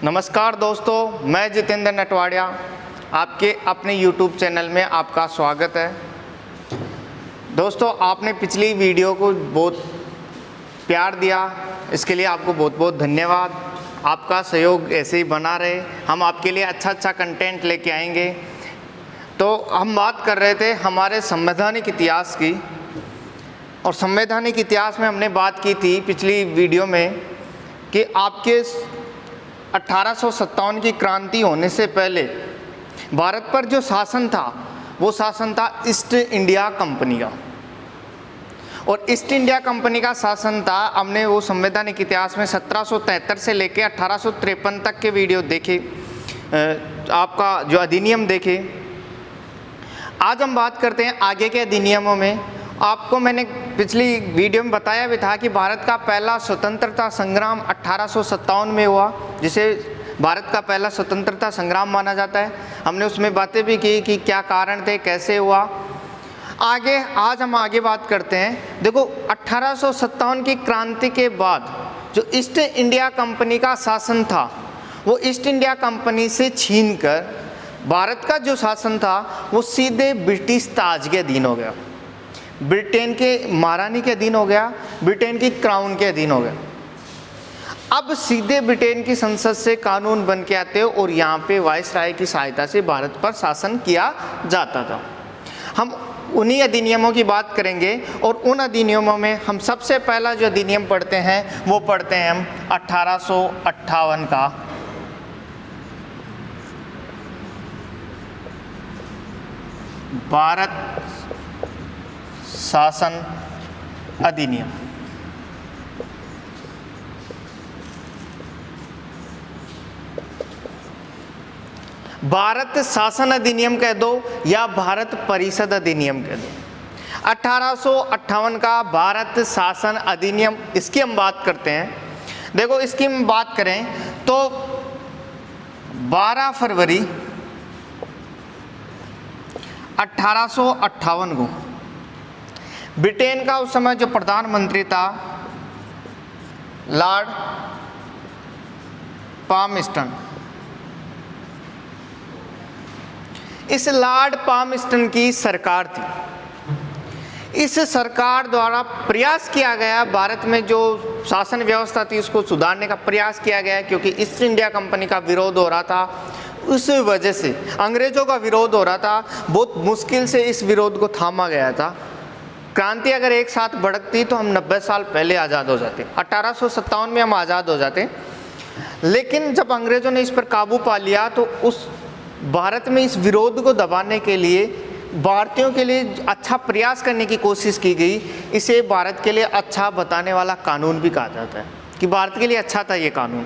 नमस्कार दोस्तों, मैं जितेंद्र नटवाड़िया, आपके अपने YouTube चैनल में आपका स्वागत है। दोस्तों, आपने पिछली वीडियो को बहुत प्यार दिया, इसके लिए आपको बहुत बहुत धन्यवाद। आपका सहयोग ऐसे ही बना रहे, हम आपके लिए अच्छा कंटेंट लेके आएंगे। तो हम बात कर रहे थे हमारे संवैधानिक इतिहास की, और संवैधानिक इतिहास में हमने बात की थी पिछली वीडियो में कि आपके 1857 की क्रांति होने से पहले भारत पर जो शासन था वो शासन था ईस्ट इंडिया कंपनी का, और ईस्ट इंडिया कंपनी का शासन था। हमने वो संवैधानिक इतिहास में 1773 से लेके 1853 तक के वीडियो देखे, आपका जो अधिनियम देखे। आज हम बात करते हैं आगे के अधिनियमों में। आपको मैंने पिछली वीडियो में बताया भी था कि भारत का पहला स्वतंत्रता संग्राम 1857 में हुआ, जिसे भारत का पहला स्वतंत्रता संग्राम माना जाता है। हमने उसमें बातें भी की कि क्या कारण थे, कैसे हुआ। आज हम आगे बात करते हैं। देखो, 1857 की क्रांति के बाद जो ईस्ट इंडिया कंपनी का शासन था, वो ईस्ट इंडिया कंपनी से छीनकर भारत का जो शासन था वो सीधे ब्रिटिश ताज के अधीन हो गया, ब्रिटेन के महारानी के अधीन हो गया, ब्रिटेन की क्राउन के अधीन हो गया। अब सीधे ब्रिटेन की संसद से कानून बन के आते हो और यहाँ पे वायसराय की सहायता से भारत पर शासन किया जाता था। हम उन्हीं अधिनियमों की बात करेंगे, और उन अधिनियमों में हम सबसे पहला जो अधिनियम पढ़ते हैं वो पढ़ते हैं हम 1858 का भारत शासन अधिनियम। भारत शासन अधिनियम कह दो या भारत परिषद अधिनियम कह दो। 1858 का भारत शासन अधिनियम, इसकी हम बात करते हैं। देखो, इसकी हम बात करें तो 12 फरवरी 1858 को ब्रिटेन का उस समय जो प्रधानमंत्री था लॉर्ड पामस्टन, इस लॉर्ड पामस्टन की सरकार थी। इस सरकार द्वारा प्रयास किया गया भारत में जो शासन व्यवस्था थी उसको सुधारने का प्रयास किया गया, क्योंकि ईस्ट इंडिया कंपनी का विरोध हो रहा था। उस वजह से अंग्रेजों का विरोध हो रहा था, बहुत मुश्किल से इस विरोध को थामा गया था। क्रांति अगर एक साथ भड़कती तो हम 90 साल पहले आज़ाद हो जाते, 1857 में हम आज़ाद हो जाते। लेकिन जब अंग्रेजों ने इस पर काबू पा लिया तो उस भारत में इस विरोध को दबाने के लिए भारतीयों के लिए अच्छा प्रयास करने की कोशिश की गई। इसे भारत के लिए अच्छा बताने वाला कानून भी कहा जाता है कि भारत के लिए अच्छा था ये कानून।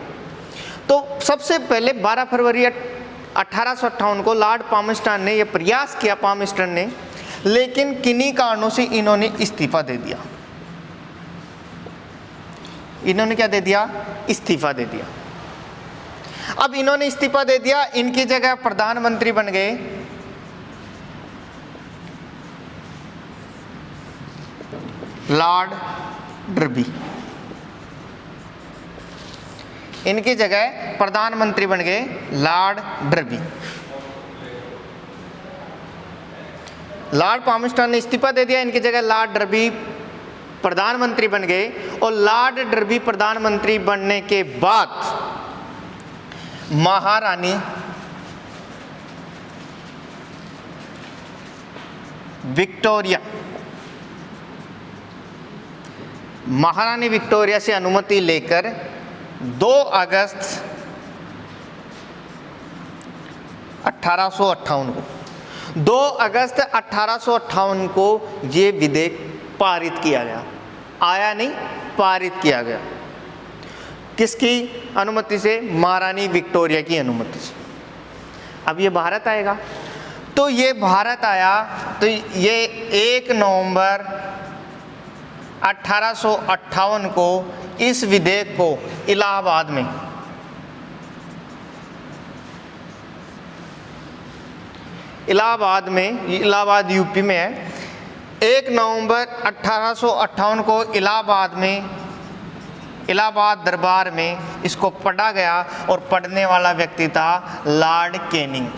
तो सबसे पहले 12 फरवरी 1858 को लॉर्ड पामस्टन ने यह प्रयास किया, पामस्टन ने, लेकिन किन्हीं कारणों से इन्होंने इस्तीफा दे दिया। इन्होंने क्या दे दिया? इस्तीफा दे दिया। अब इन्होंने इस्तीफा दे दिया, इनकी जगह प्रधानमंत्री बन गए लॉर्ड डर्बी। इनकी जगह प्रधानमंत्री बन गए लॉर्ड डर्बी। लॉर्ड पामस्टन ने इस्तीफा दे दिया, इनकी जगह लॉर्ड डर्बी प्रधानमंत्री बन गए। और लॉर्ड डर्बी प्रधानमंत्री बनने के बाद महारानी विक्टोरिया से अनुमति लेकर 2 अगस्त 1858 को 2 अगस्त 1858 को ये विधेयक पारित किया गया। आया नहीं, पारित किया गया। किसकी अनुमति से? महारानी विक्टोरिया की अनुमति से। अब ये भारत आएगा, तो ये भारत आया तो ये 1 नवंबर 1858 को इस विधेयक को इलाहाबाद इलाहाबाद यूपी में है। 1 नवंबर 1858 को इलाहाबाद में इलाहाबाद दरबार में इसको पढ़ा गया और पढ़ने वाला व्यक्ति था लॉर्ड कैनिंग।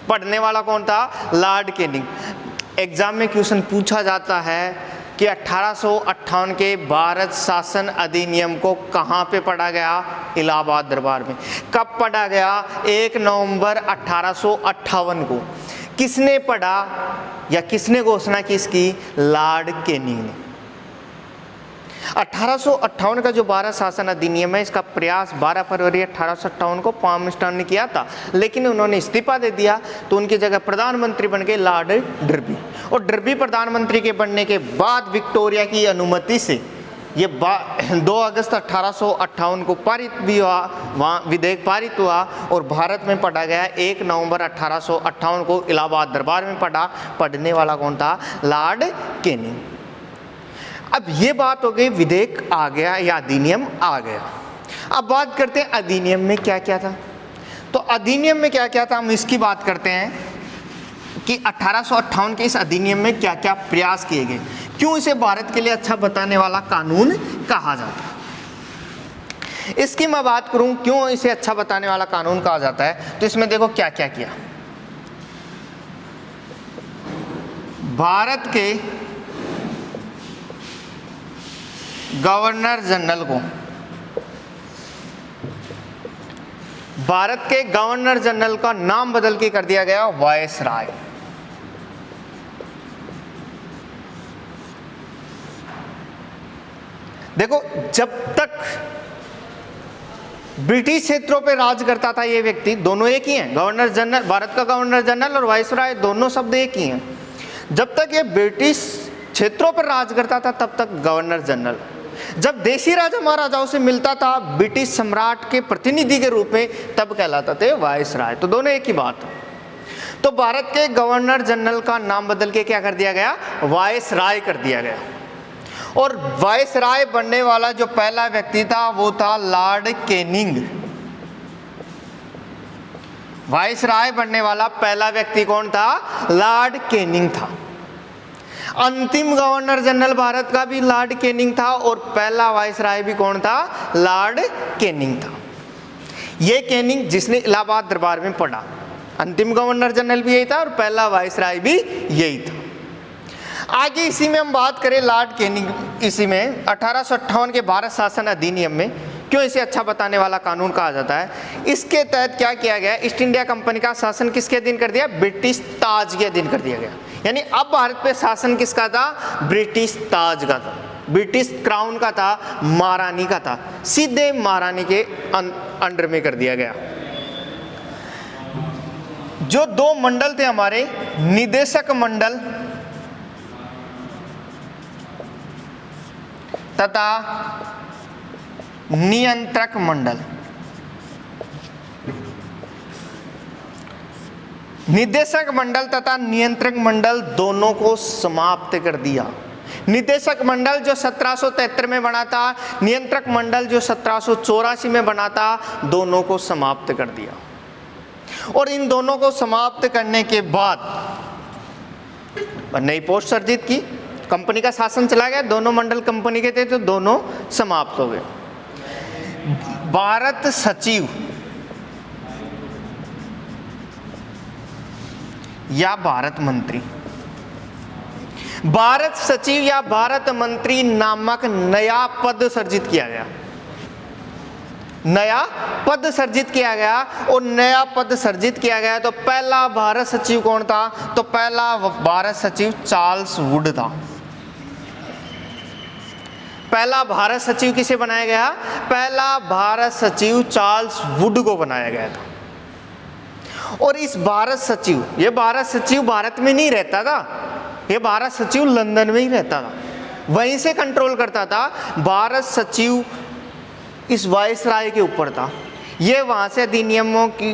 पढ़ने वाला कौन था? Lord Canning. एग्जाम में क्वेश्चन पूछा जाता है कि 1858 के भारत शासन अधिनियम को कहाँ पे पढ़ा गया? इलाहाबाद दरबार में। कब पढ़ा गया? 1 नवंबर 1858 को। किसने पढ़ा या किसने घोषणा की इसकी? लॉर्ड कैनिंग ने। 1858 का जो भारत शासन अधिनियम है, इसका प्रयास 12 फरवरी 1858 को पामस्टन ने किया था, लेकिन उन्होंने इस्तीफा दे दिया, तो उनकी जगह प्रधानमंत्री बन गए लॉर्ड डर्बी। और डर्बी प्रधानमंत्री के बनने के बाद विक्टोरिया की अनुमति से ये 2 अगस्त 1858 को पारित भी हुआ, वहाँ विधेयक पारित हुआ और भारत में पढ़ा गया 1 नवंबर 1858 को इलाहाबाद दरबार में पढ़ने वाला कौन था? Lord Canning. अब ये बात हो गई, विधेयक आ गया या अधिनियम आ गया। अब बात करते हैं अधिनियम में क्या क्या था। तो अधिनियम में क्या क्या था, हम इसकी बात करते हैं कि 1858 के इस अधिनियम में क्या क्या प्रयास किए गए, क्यों इसे भारत के लिए अच्छा बताने वाला कानून कहा जाता है। इसकी मैं बात करूं क्यों इसे अच्छा बताने वाला कानून कहा जाता है, तो इसमें देखो क्या क्या किया। भारत के गवर्नर जनरल को, भारत के गवर्नर जनरल का नाम बदल के कर दिया गया वायसराय। देखो, जब तक ब्रिटिश क्षेत्रों पे राज करता था ये व्यक्ति, दोनों एक ही हैं, गवर्नर जनरल, भारत का गवर्नर जनरल और वायसराय दोनों शब्द एक ही हैं। जब तक ये ब्रिटिश क्षेत्रों पर राज करता था तब तक गवर्नर जनरल। जब देशी राजा महाराजाओं से मिलता था ब्रिटिश सम्राट के प्रतिनिधि के रूप में, तब कहलाता थे वायसराय। तो दोनों एक ही बात। तो भारत के गवर्नर जनरल का नाम बदल के क्या कर दिया गया? वायसराय कर दिया गया। और वायसराय बनने वाला जो पहला व्यक्ति था वो था लॉर्ड कैनिंग। वायसराय बनने वाला पहला व्यक्ति कौन था? लॉर्ड कैनिंग था। अंतिम गवर्नर जनरल भारत का भी लॉर्ड कैनिंग था और पहला वायसराय भी कौन था? लॉर्ड कैनिंग था। ये कैनिंग जिसने इलाहाबाद दरबार में पढ़ा, अंतिम गवर्नर जनरल भी यही था और पहला वायसराय भी यही था। आगे इसी में हम बात करें लॉर्ड कैनिंग, इसी में 1858 के भारत शासन अधिनियम में क्यों इसे अच्छा बताने वाला कानून कहा जाता है। इसके तहत क्या किया गया? ईस्ट इंडिया कंपनी का शासन किसके अधीन कर दिया? ब्रिटिश ताज के अधीन कर दिया गया। यानी अब भारत पे शासन किसका था? ब्रिटिश ताज का था, ब्रिटिश क्राउन का था, महारानी का था, सीधे महारानी के अंडर में कर दिया गया। जो 2 मंडल थे हमारे, निदेशक मंडल तथा नियंत्रक मंडल। निदेशक मंडल तथा नियंत्रक मंडल दोनों को समाप्त कर दिया। निदेशक मंडल जो 1773 में बना था, नियंत्रक मंडल जो 1784 में बना था, दोनों को समाप्त कर दिया। और इन दोनों को समाप्त करने के बाद नई पोस्ट सर्जित की, कंपनी का शासन चला गया। दोनों मंडल कंपनी के थे तो दोनों समाप्त हो गए। भारत सचिव या भारत मंत्री, भारत सचिव या भारत मंत्री नामक नया पद सर्जित किया गया। नया पद सर्जित किया गया और नया पद सर्जित किया गया तो पहला भारत सचिव कौन था? तो पहला भारत सचिव चार्ल्स वुड था। पहला भारत सचिव किसे बनाया गया? पहला भारत सचिव चार्ल्स वुड को बनाया गया था। और इस भारत सचिव, ये भारत सचिव भारत में नहीं रहता था, ये भारत सचिव लंदन में ही रहता था, वहीं से कंट्रोल करता था। भारत सचिव इस वायसराय के ऊपर था। ये वहाँ से अधिनियमों की,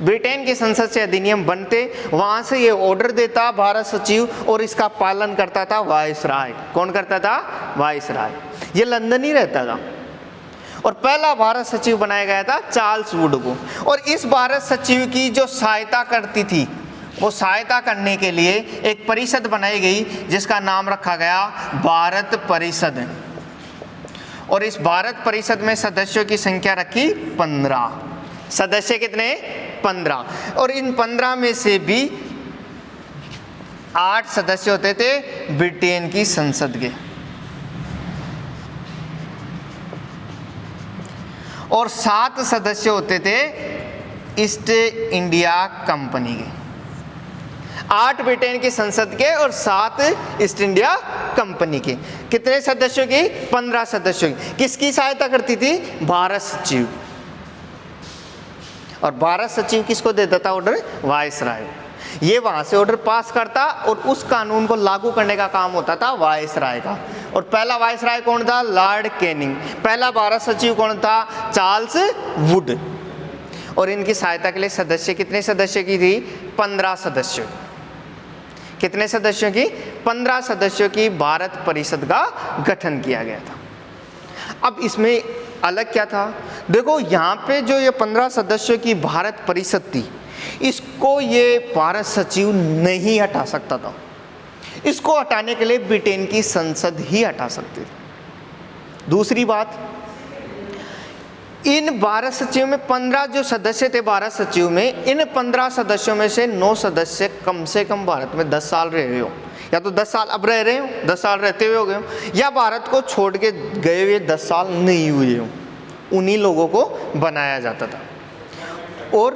ब्रिटेन की संसद से अधिनियम बनते, वहाँ से ये ऑर्डर देता भारत सचिव और इसका पालन करता था वायसराय। कौन करता था? वायसराय। ये लंदन ही रहता था। और पहला भारत सचिव बनाया गया था चार्ल्स वुड को। और इस भारत सचिव की जो सहायता करती थी वो सहायता करने के लिए एक परिषद बनाई गई जिसका नाम रखा गया भारत परिषद। और इस भारत परिषद में सदस्यों की संख्या रखी 15। सदस्य कितने? 15। और इन 15 में से भी 8 सदस्य होते थे ब्रिटेन की संसद के, और 7 सदस्य होते थे ईस्ट इंडिया कंपनी के। 8 ब्रिटेन की संसद के और 7 ईस्ट इंडिया कंपनी के। कितने सदस्यों की? 15 सदस्यों की। किसकी सहायता करती थी? भारत सचिव। और भारत सचिव किसको देता था ऑर्डर? वायसराय। ये वहां से ऑर्डर पास करता और उस कानून को लागू करने का काम होता था वायसराय का। और पहला वायसराय कौन था? Lord Canning. पहला भारत सचिव कौन था? Charles Wood. और इनकी सहायता के लिए सदस्य, कितने सदस्य की थी? 15 सदस्यों। कितने सदस्यों की? 15 सदस्यों की भारत परिषद का गठन किया गया था। अब इसमें अलग क्या था? देखो यहाँ पे जो ये 15 सदस्यों की भारत परिषद थी, इसको ये भारत सचिव नहीं हटा सकता था। इसको हटाने के लिए ब्रिटेन की संसद ही हटा सकती थी। दूसरी बात, इन भारत सचिव में 15 जो सदस्य थे भारत सचिव में, इन 15 सदस्यों में से 9 सदस्य कम से कम भारत में 10 साल रहे हो, या तो 10 साल अब रह रहे हो, 10 साल रहते हुए हो गए हो, या भारत को छोड़ के गए हुए 10 साल नहीं हुए हो। उन्हीं लोगों को बनाया जाता था। और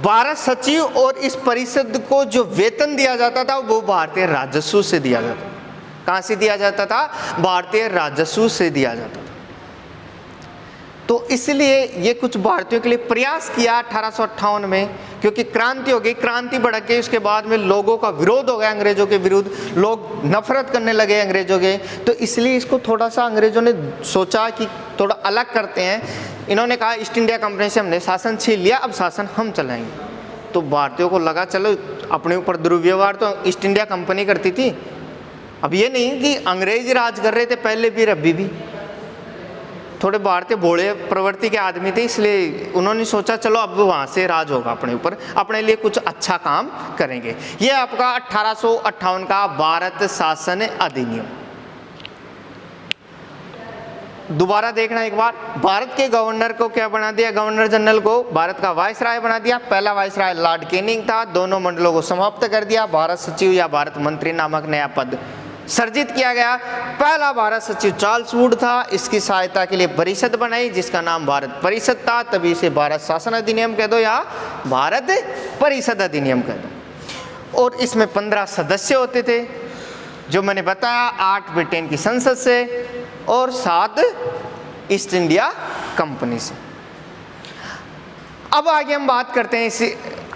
भारत सचिव और इस परिषद को जो वेतन दिया जाता था वो भारतीय राजस्व से दिया जाता था। कहाँ से दिया जाता था? भारतीय राजस्व से दिया जाता था। तो इसलिए ये कुछ भारतीयों के लिए प्रयास किया 1858 में, क्योंकि क्रांति हो गई, क्रांति भड़क गई। उसके बाद में लोगों का विरोध हो गया अंग्रेजों के विरुद्ध, लोग नफरत करने लगे अंग्रेजों के। तो इसलिए इसको थोड़ा सा अंग्रेजों ने सोचा कि थोड़ा अलग करते हैं। इन्होंने कहा ईस्ट इंडिया कंपनी से हमने शासन छीन लिया, अब शासन हम चलाएंगे। तो भारतीयों को लगा चलो अपने ऊपर दुर्व्यवहार तो ईस्ट इंडिया कंपनी करती थी, अब ये नहीं कि अंग्रेज राज कर रहे थे पहले भी अभी भी। थोड़े भारतीय भोले प्रवृत्ति के आदमी थे, इसलिए उन्होंने सोचा चलो अब वहाँ से राज होगा अपने ऊपर, अपने लिए कुछ अच्छा काम करेंगे। ये आपका 1858 का भारत शासन अधिनियम। दोबारा देखना एक बार, भारत के गवर्नर को क्या बना दिया? गवर्नर जनरल को भारत का वायसराय बना दिया। पहला वायसराय लॉर्ड कैनिंग था। दोनों मंडलों को समाप्त कर दिया। भारत सचिव या भारत मंत्री नामक नया पद सर्जित किया गया। पहला भारत सचिव चार्ल्स वुड था। इसकी सहायता के लिए परिषद बनाई जिसका नाम भारत परिषद था। तभी इसे भारत शासन अधिनियम कह दो या भारत परिषद अधिनियम कह दो। और इसमें 15 सदस्य होते थे, जो मैंने बताया, 8 ब्रिटेन की संसद से और 7 ईस्ट इंडिया कंपनी से। अब आगे हम बात करते हैं इस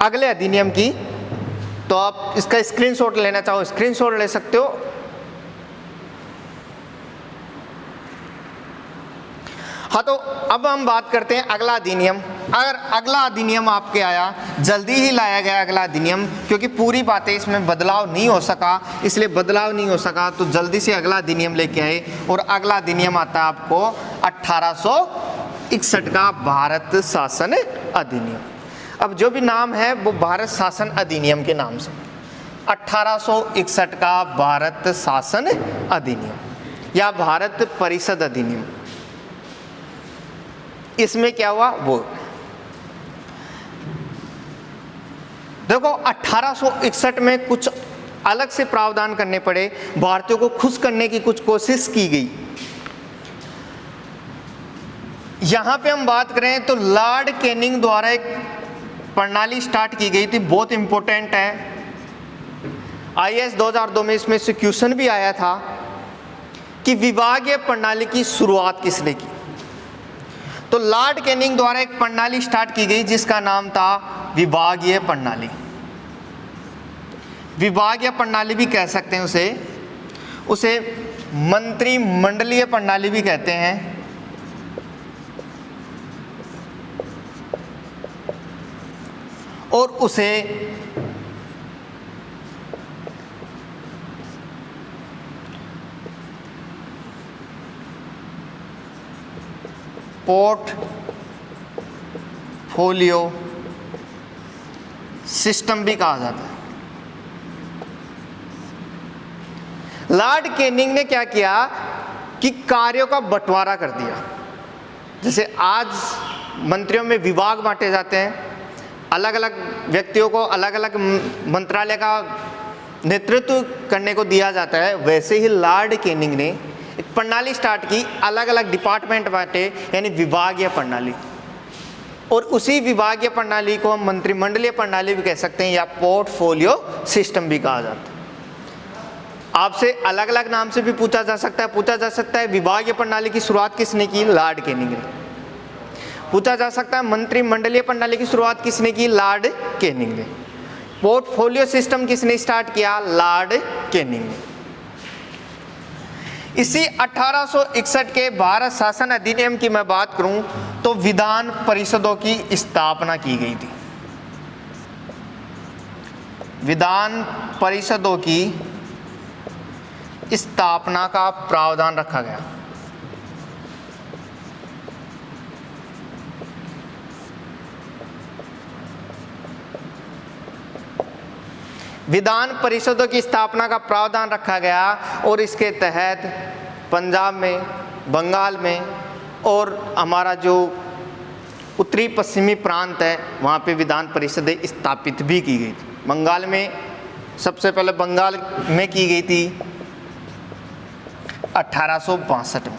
अगले अधिनियम की। तो आप इसका स्क्रीनशॉट लेना चाहो स्क्रीनशॉट ले सकते हो। हाँ, तो अब हम बात करते हैं अगला अधिनियम। अगर अगला अधिनियम आपके आया, जल्दी ही लाया गया अगला अधिनियम, क्योंकि पूरी बातें इसमें बदलाव नहीं हो सका, इसलिए बदलाव नहीं हो सका तो जल्दी से अगला अधिनियम लेके आए। और अगला अधिनियम आता है आपको 1861 का भारत शासन अधिनियम। अब जो भी नाम है वो भारत शासन अधिनियम के नाम से, 1861 का भारत शासन अधिनियम या भारत परिषद अधिनियम। इसमें क्या हुआ वो देखो, 1861 में कुछ अलग से प्रावधान करने पड़े, भारतीयों को खुश करने की कुछ कोशिश की गई। यहां पे हम बात करें तो लॉर्ड कैनिंग द्वारा एक प्रणाली स्टार्ट की गई थी, बहुत इंपॉर्टेंट है। IAS 2002 में इसमें से क्वेश्चन भी आया था कि विभागीय प्रणाली की शुरुआत किसने की। तो लॉर्ड कैनिंग द्वारा एक प्रणाली स्टार्ट की गई जिसका नाम था विभागीय प्रणाली। विभागीय प्रणाली भी कह सकते हैं उसे मंत्रिमंडलीय प्रणाली भी कहते हैं। और उसे पोर्टफोलियो सिस्टम भी कहा जाता है। लॉर्ड कैनिंग ने क्या किया कि कार्यों का बंटवारा कर दिया। जैसे आज मंत्रियों में विभाग बांटे जाते हैं, अलग अलग व्यक्तियों को अलग अलग मंत्रालय का नेतृत्व करने को दिया जाता है, वैसे ही लॉर्ड कैनिंग ने एक प्रणाली स्टार्ट की, अलग अलग डिपार्टमेंट बांटे, यानी विभागीय प्रणाली। और उसी विभागीय प्रणाली को हम मंत्रिमंडलीय प्रणाली भी कह सकते हैं या पोर्टफोलियो सिस्टम भी कहा जाता है। आपसे अलग अलग नाम से भी पूछा जा सकता है विभागीय प्रणाली की शुरुआत किसने की? लॉर्ड कैनिंग ने। पूछा जा सकता है मंत्रिमंडलीय प्रणाली की शुरुआत किसने की? लॉर्ड कैनिंग ने। पोर्टफोलियो सिस्टम किसने स्टार्ट किया? लॉर्ड कैनिंग ने। इसी 1861 के भारत शासन अधिनियम की मैं बात करूं तो विधान परिषदों की स्थापना की गई थी। विधान परिषदों की स्थापना का प्रावधान रखा गया। विधान परिषदों की स्थापना का प्रावधान रखा गया और इसके तहत पंजाब में, बंगाल में और हमारा जो उत्तरी पश्चिमी प्रांत है वहाँ पे विधान परिषदें स्थापित भी की गई थी। बंगाल में सबसे पहले बंगाल में की गई थी 1862 में,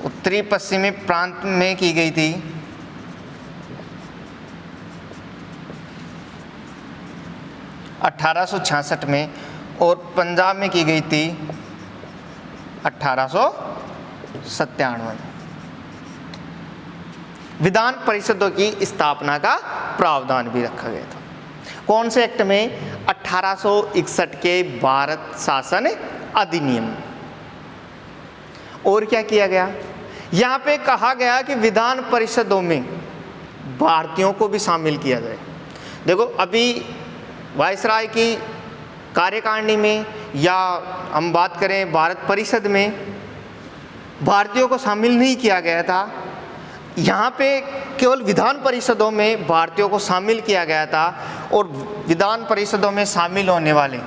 उत्तरी पश्चिमी प्रांत में की गई थी 1866 में और पंजाब में की गई थी 1897 में। विधान परिषदों की स्थापना का प्रावधान भी रखा गया था। कौन से एक्ट में? 1861 के भारत शासन अधिनियम। और क्या किया गया? यहाँ पे कहा गया कि विधान परिषदों में भारतीयों को भी शामिल किया जाए। देखो अभी वायसराय की कार्यकारिणी में या हम बात करें भारत परिषद में भारतीयों को शामिल नहीं किया गया था। यहाँ पे केवल विधान परिषदों में भारतीयों को शामिल किया गया था। और विधान परिषदों में शामिल होने वाले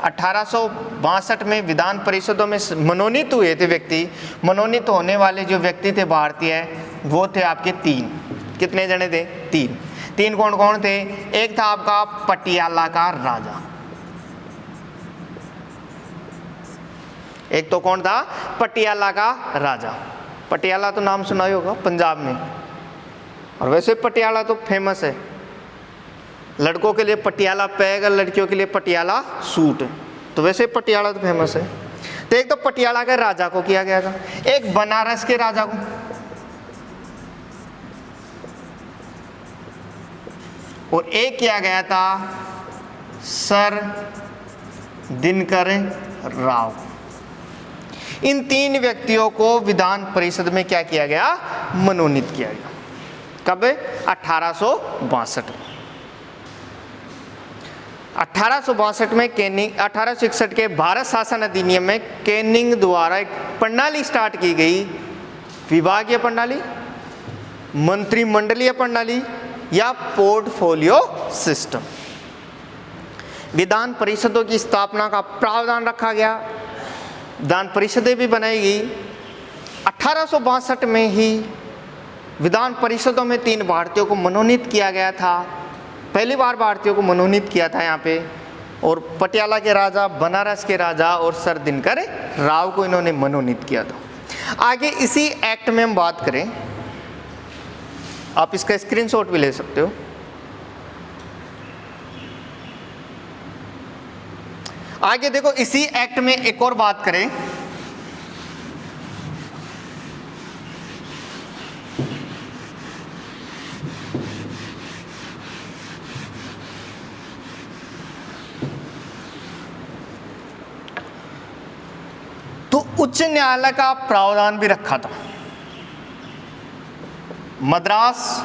1862 में विधान परिषदों में मनोनीत हुए थे व्यक्ति, मनोनीत होने वाले जो व्यक्ति थे भारतीय, वो थे आपके 3। कितने जने थे? 3 कौन कौन थे? एक था आपका पटियाला का राजा, एक तो कौन था? पटियाला का राजा। पटियाला तो नाम सुना ही होगा पंजाब में, और वैसे पटियाला तो फेमस है। लड़कों के लिए पटियाला पैग और लड़कियों के लिए पटियाला सूट, तो वैसे पटियाला तो फेमस है। तो एक तो पटियाला के राजा को किया गया था, एक बनारस के राजा को, और एक किया गया था सर दिनकर राव। इन 3 व्यक्तियों को विधान परिषद में क्या किया गया? मनोनीत किया गया। कब? 1862 में। 1862 में कैनिंग, 1861 के भारत शासन अधिनियम में कैनिंग द्वारा एक प्रणाली स्टार्ट की गई, विभागीय प्रणाली, मंत्रिमंडलीय प्रणाली या पोर्टफोलियो सिस्टम। विधान परिषदों की स्थापना का प्रावधान रखा गया, विधान परिषदें भी बनाई गई। 1862 में ही विधान परिषदों में 3 भारतीयों को मनोनीत किया गया था। पहली बार भारतीयों को मनोनीत किया था यहाँ पे, और पटियाला के राजा, बनारस के राजा और सर दिनकर राव को इन्होंने मनोनीत किया था। आगे इसी एक्ट में हम बात करें, आप इसका स्क्रीनशॉट भी ले सकते हो। आगे देखो इसी एक्ट में एक और बात करें, तो उच्च न्यायालय का प्रावधान भी रखा था। मद्रास,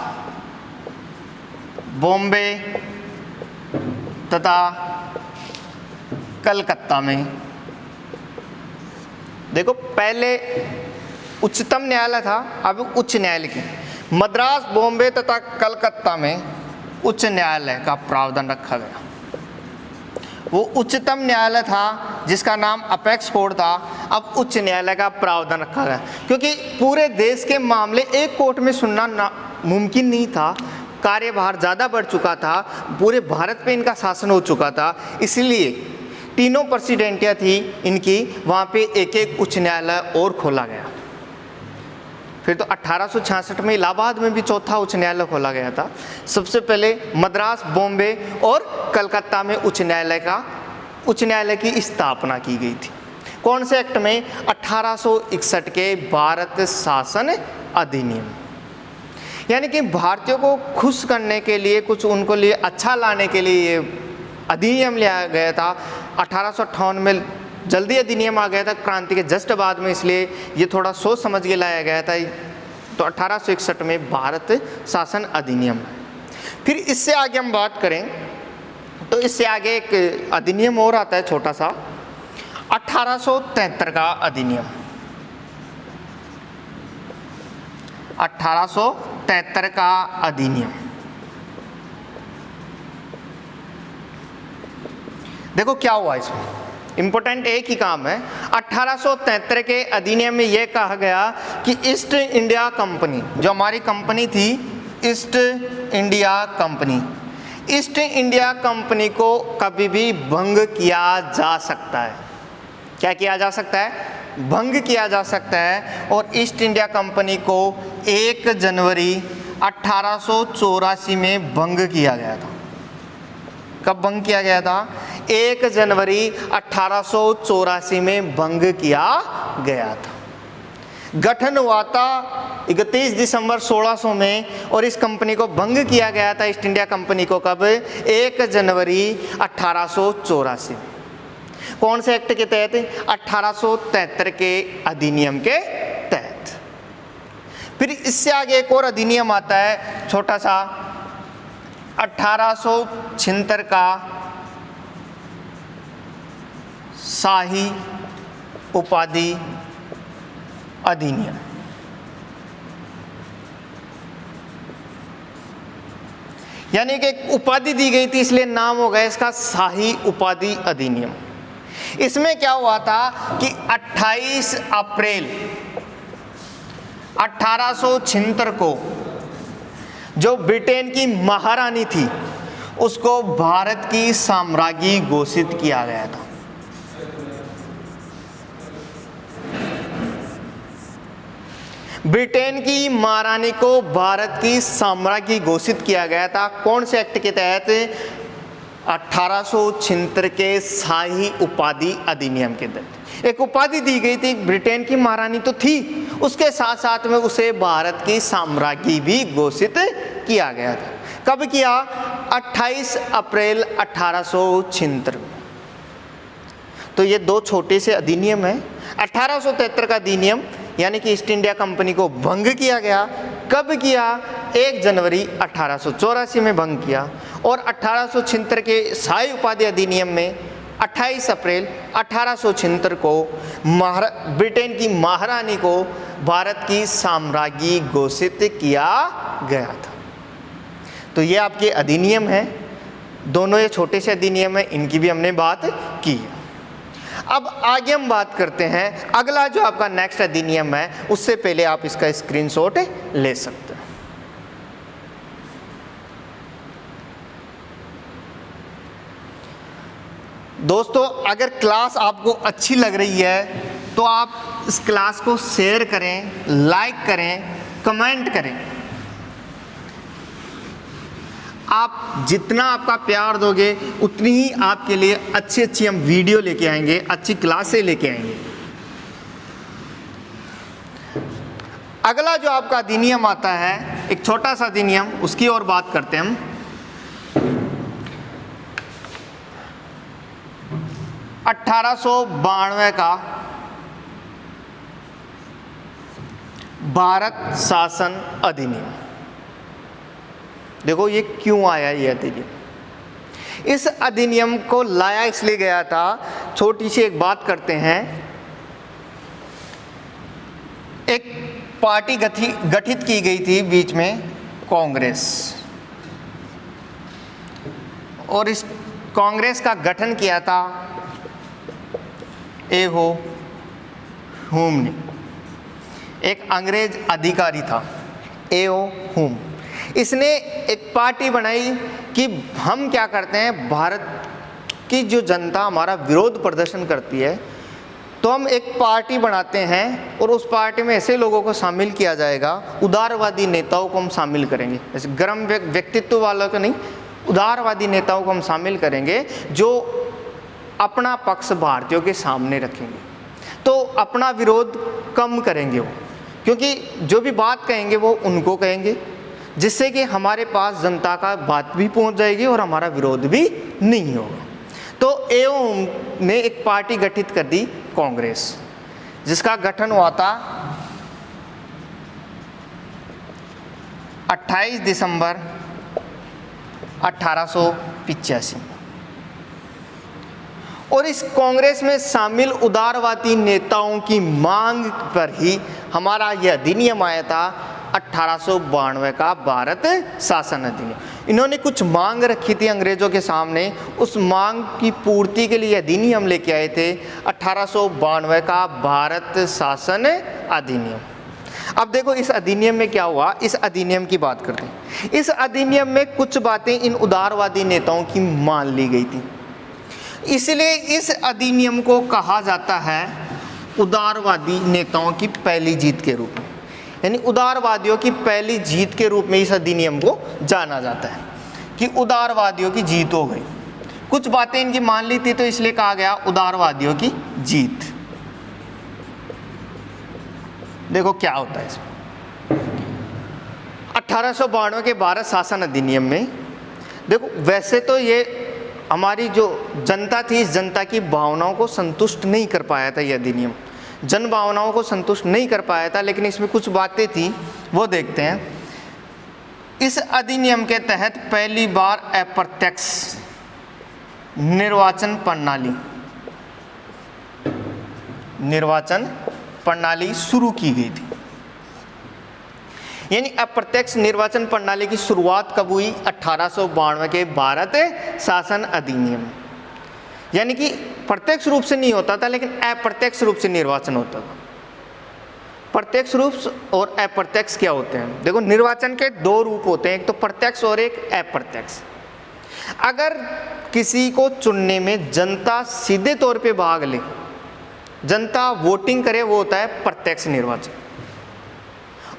बॉम्बे तथा कलकत्ता में। देखो पहले उच्चतम न्यायालय था, अब उच्च न्यायालय की। मद्रास, बॉम्बे तथा कलकत्ता में उच्च न्यायालय का प्रावधान रखा गया। वो उच्चतम न्यायालय था जिसका नाम अपेक्स कोर्ट था, अब उच्च न्यायालय का प्रावधान रखा गया, क्योंकि पूरे देश के मामले एक कोर्ट में सुनना मुमकिन नहीं था, कार्यभार ज़्यादा बढ़ चुका था, पूरे भारत पे इनका शासन हो चुका था, इसलिए तीनों प्रेसिडेंटियाँ थी इनकी, वहाँ पे एक एक उच्च न्यायालय और खोला गया। फिर तो 1866 में इलाहाबाद में भी चौथा उच्च न्यायालय खोला गया था। सबसे पहले मद्रास, बॉम्बे और कलकत्ता में उच्च न्यायालय की स्थापना की गई थी। कौन से एक्ट में? 1861 के भारत शासन अधिनियम। यानी कि भारतीयों को खुश करने के लिए, कुछ उनको लिए अच्छा लाने के लिए ये अधिनियम लिया गया था। 1858 में जल्दी अधिनियम आ गया था क्रांति के जस्ट बाद में, इसलिए ये थोड़ा सोच समझ के लाया गया था। तो 1861 में भारत शासन अधिनियम। फिर इससे आगे हम बात करें तो इससे आगे एक अधिनियम और आता है छोटा सा, 1873 का अधिनियम। 1873 का अधिनियम, देखो क्या हुआ इसमें, इम्पोर्टेंट एक ही काम है। 1873 के अधिनियम में यह कहा गया कि ईस्ट इंडिया कंपनी, जो हमारी कंपनी थी east India company, east India company को कभी भी भंग किया जा सकता है। क्या किया जा सकता है? भंग किया जा सकता है। और ईस्ट इंडिया कंपनी को 1 जनवरी 1884 में भंग किया गया था। कब भंग किया गया था? 1 जनवरी 1884 में भंग किया गया था। गठन हुआ था 31 दिसंबर 1600 में, और इस कंपनी को भंग किया गया था, ईस्ट इंडिया कंपनी को, कब? 1 जनवरी 1884। कौन से एक्ट के तहत? 1873 के अधिनियम के तहत। फिर इससे आगे एक और अधिनियम आता है छोटा सा, 1876 का शाही उपाधि अधिनियम। यानी कि एक उपाधि दी गई थी, इसलिए नाम हो गया इसका शाही उपाधि अधिनियम। इसमें क्या हुआ था कि 28 अप्रैल 1876 को जो ब्रिटेन की महारानी थी उसको भारत की साम्राज्ञी घोषित किया गया था। ब्रिटेन की महारानी को भारत की साम्राज्ञी घोषित किया गया था। कौन से एक्ट के तहत? 1876 के शाही उपाधि अधिनियम के तहत। एक उपाधि दी गई थी, ब्रिटेन की महारानी तो थी, उसके साथ साथ में उसे भारत की साम्राज्ञी भी घोषित किया गया था। कब किया? 28 अप्रैल 1876। तो ये दो छोटे से अधिनियम हैं। 1873 का अधिनियम यानी कि ईस्ट इंडिया कंपनी को भंग किया गया। कब किया? 1 जनवरी 1884 में भंग किया। और 1876 के शाही उपाधि अधिनियम में 28 अप्रैल 1876 को ब्रिटेन की महारानी को भारत की साम्राज्ञी घोषित किया गया था। तो ये आपके अधिनियम हैं, दोनों ये छोटे से अधिनियम हैं, इनकी भी हमने बात की। अब आगे हम बात करते हैं अगला जो आपका नेक्स्ट अधिनियम है, उससे पहले आप इसका स्क्रीनशॉट ले सकते हैं। दोस्तों, अगर क्लास आपको अच्छी लग रही है तो आप इस क्लास को शेयर करें, लाइक करें, कमेंट करें। आप जितना आपका प्यार दोगे उतनी ही आपके लिए अच्छी अच्छी हम वीडियो लेके आएंगे, अच्छी क्लासें लेके आएंगे। अगला जो आपका अधिनियम आता है, एक छोटा सा अधिनियम, उसकी और बात करते हैं हम। 1892 का भारत शासन अधिनियम। देखो ये क्यों आया ये अधिनियम। इस अधिनियम को लाया इसलिए गया था, छोटी सी एक बात करते हैं। एक पार्टी गठित की गई थी बीच में, कांग्रेस, और इस कांग्रेस का गठन किया था ए.ओ. हुम ने। एक अंग्रेज अधिकारी था ए.ओ. हुम, इसने एक पार्टी बनाई कि हम क्या करते हैं, भारत की जो जनता हमारा विरोध प्रदर्शन करती है तो हम एक पार्टी बनाते हैं और उस पार्टी में ऐसे लोगों को शामिल किया जाएगा, उदारवादी नेताओं को हम शामिल करेंगे, जैसे गर्म व्यक्तित्व वालों को नहीं, उदारवादी नेताओं को हम शामिल करेंगे जो अपना पक्ष भारतीयों के सामने रखेंगे, तो अपना विरोध कम करेंगे वो, क्योंकि जो भी बात कहेंगे वो उनको कहेंगे, जिससे कि हमारे पास जनता का बात भी पहुंच जाएगी और हमारा विरोध भी नहीं होगा। तो ए.ओ. ने एक पार्टी गठित कर दी कांग्रेस, जिसका गठन हुआ था 28 दिसंबर 1885। और इस कांग्रेस में शामिल उदारवादी नेताओं की मांग पर ही हमारा यह अधिनियम आया था 1892 का भारत शासन अधिनियम। इन्होंने कुछ मांग रखी थी अंग्रेजों के सामने, उस मांग की पूर्ति के लिए अधिनियम लेके आए थे 1892 का भारत शासन अधिनियम। अब देखो इस अधिनियम में क्या हुआ, इस अधिनियम की बात करते हैं। इस अधिनियम में कुछ बातें इन उदारवादी नेताओं की मान ली गई थी, इसलिए इस अधिनियम को कहा जाता है उदारवादी नेताओं की पहली जीत के रूप में, यानी उदारवादियों की पहली जीत के रूप में इस अधिनियम को जाना जाता है कि उदारवादियों की जीत हो गई। कुछ बातें इनकी मान ली थी तो इसलिए कहा गया उदारवादियों की जीत। देखो क्या होता है इसमें 1892 के भारत शासन अधिनियम में। देखो वैसे तो ये हमारी जो जनता थी, इस जनता की भावनाओं को संतुष्ट नहीं कर पाया था ये अधिनियम, जन भावनाओं को संतुष्ट नहीं कर पाया था, लेकिन इसमें कुछ बातें थी वो देखते हैं। इस अधिनियम के तहत पहली बार अप्रत्यक्ष निर्वाचन प्रणाली शुरू की गई थी। यानी अप्रत्यक्ष निर्वाचन प्रणाली की शुरुआत कब हुई, 1892 के भारत शासन अधिनियम। यानी कि प्रत्यक्ष रूप से नहीं होता था, लेकिन अप्रत्यक्ष रूप से निर्वाचन होता था। प्रत्यक्ष रूप और अप्रत्यक्ष क्या होते हैं, देखो निर्वाचन के दो रूप होते हैं, एक तो प्रत्यक्ष और एक अप्रत्यक्ष। अगर किसी को चुनने में जनता सीधे तौर पे भाग ले, जनता वोटिंग करे, वो होता है प्रत्यक्ष निर्वाचन।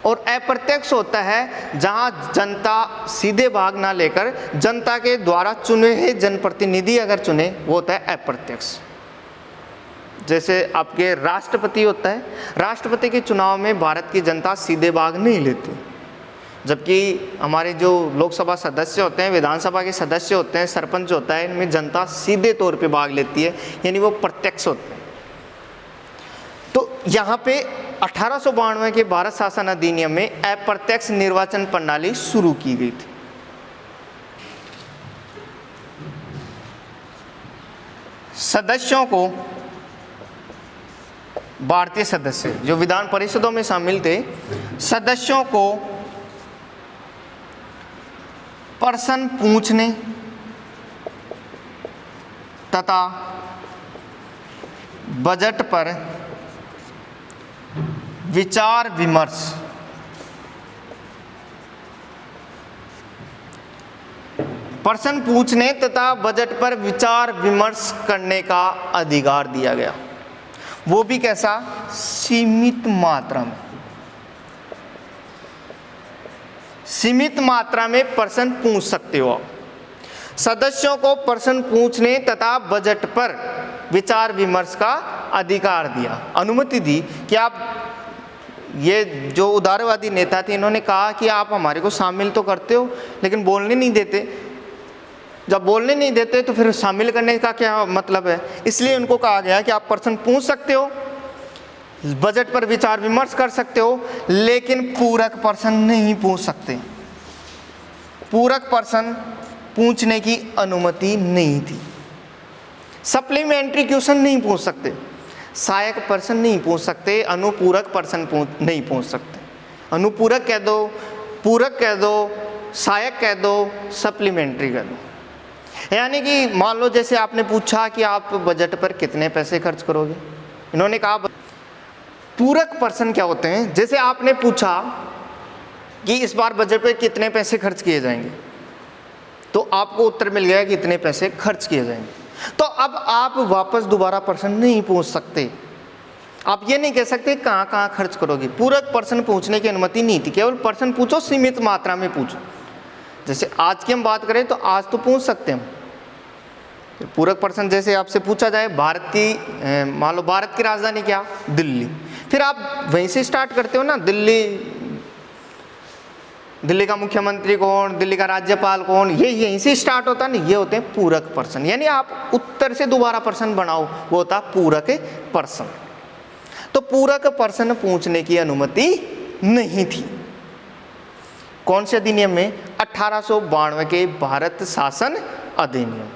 और अप्रत्यक्ष होता है जहां जनता सीधे भाग ना लेकर जनता के द्वारा चुने हुए जनप्रतिनिधि अगर चुने, वो होता है अप्रत्यक्ष। जैसे आपके राष्ट्रपति होता है, राष्ट्रपति के चुनाव में भारत की जनता सीधे भाग नहीं लेती, जबकि हमारे जो लोकसभा सदस्य होते हैं, विधानसभा के सदस्य होते हैं, सरपंच होता है, इनमें जनता सीधे तौर पे भाग लेती है, यानी वो प्रत्यक्ष होते हैं। तो यहाँ पे 1892 के भारत शासन अधिनियम में अप्रत्यक्ष निर्वाचन प्रणाली शुरू की गई थी। सदस्यों को, भारतीय सदस्य जो विधान परिषदों में शामिल थे, सदस्यों को प्रश्न पूछने तथा बजट पर विचार विमर्श प्रश्न पूछने तथा बजट पर विचार विमर्श करने का अधिकार दिया गया। वो भी कैसा, सीमित मात्रा में। सीमित मात्रा में प्रश्न पूछ सकते हो आप। सदस्यों को प्रश्न पूछने तथा बजट पर विचार विमर्श का अधिकार दिया, अनुमति दी कि आप, ये जो उदारवादी नेता थे इन्होंने कहा कि आप हमारे को शामिल तो करते हो लेकिन बोलने नहीं देते। जब बोलने नहीं देते तो फिर शामिल करने का क्या मतलब है, इसलिए उनको कहा गया कि आप प्रश्न पूछ सकते हो, बजट पर विचार विमर्श कर सकते हो, लेकिन पूरक प्रश्न नहीं पूछ सकते। पूरक प्रश्न पूछने की अनुमति नहीं थी। सप्लीमेंट्री क्वेश्चन नहीं पूछ सकते, सहायक प्रश्न नहीं पूछ सकते, अनुपूरक प्रश्न नहीं पूछ सकते। अनुपूरक कह दो, पूरक कह दो, सहायक कह दो, सप्लीमेंट्री कह दो। यानी कि मान लो जैसे आपने पूछा कि आप बजट पर कितने पैसे खर्च करोगे, इन्होंने कहा पूरक प्रश्न क्या होते हैं, जैसे आपने पूछा कि इस बार बजट पर कितने पैसे खर्च किए जाएंगे, तो आपको उत्तर मिल गया कि इतने पैसे खर्च किए जाएंगे। तो अब आप वापस दोबारा प्रश्न नहीं पूछ सकते, आप ये नहीं कह सकते कहाँ कहाँ खर्च करोगे। पूरक प्रश्न पूछने की अनुमति नहीं थी, केवल प्रश्न पूछो, सीमित मात्रा में पूछो। जैसे आज की हम बात करें तो आज तो पूछ सकते हैं हम पूरक प्रश्न, जैसे आपसे पूछा जाए भारत की मान लो भारत की राजधानी क्या, दिल्ली, फिर आप वहीं से स्टार्ट करते हो ना, दिल्ली का मुख्यमंत्री कौन, दिल्ली का राज्यपाल कौन, ये यहीं से स्टार्ट होता नहीं, ये होते हैं पूरक प्रश्न। यानी आप उत्तर से दोबारा प्रश्न बनाओ, वो होता पूरक प्रश्न। तो पूरक प्रश्न पूछने की अनुमति नहीं थी। कौन से अधिनियम में? 1892 के भारत शासन अधिनियम।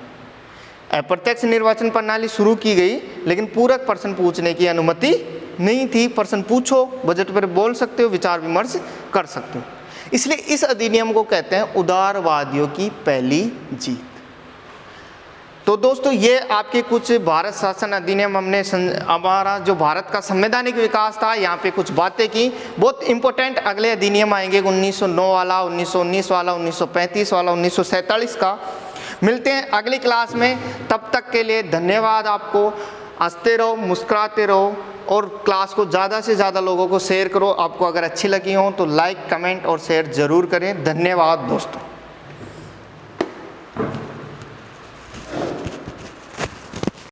अप्रत्यक्ष निर्वाचन प्रणाली शुरू की गई, लेकिन पूरक प्रश्न पूछने की अनुमति नहीं थी। प्रश्न पूछो, बजट पर बोल सकते हो, विचार विमर्श कर सकते हो। इसलिए इस अधिनियम को कहते हैं उदारवादियों की पहली जीत। तो दोस्तों ये आपके कुछ भारत शासन अधिनियम, हमने हमारा जो भारत का संवैधानिक विकास था, यहाँ पे कुछ बातें की। बहुत इंपॉर्टेंट अगले अधिनियम आएंगे, 1909 वाला, 1919 वाला, 1935 वाला, 1947 का। मिलते हैं अगली क्लास में, तब तक के लिए धन्यवाद आपको। हंसते रहो, मुस्कुराते रहो और क्लास को ज़्यादा से ज़्यादा लोगों को शेयर करो। आपको अगर अच्छी लगी हो तो लाइक, कमेंट और शेयर ज़रूर करें। धन्यवाद दोस्तों।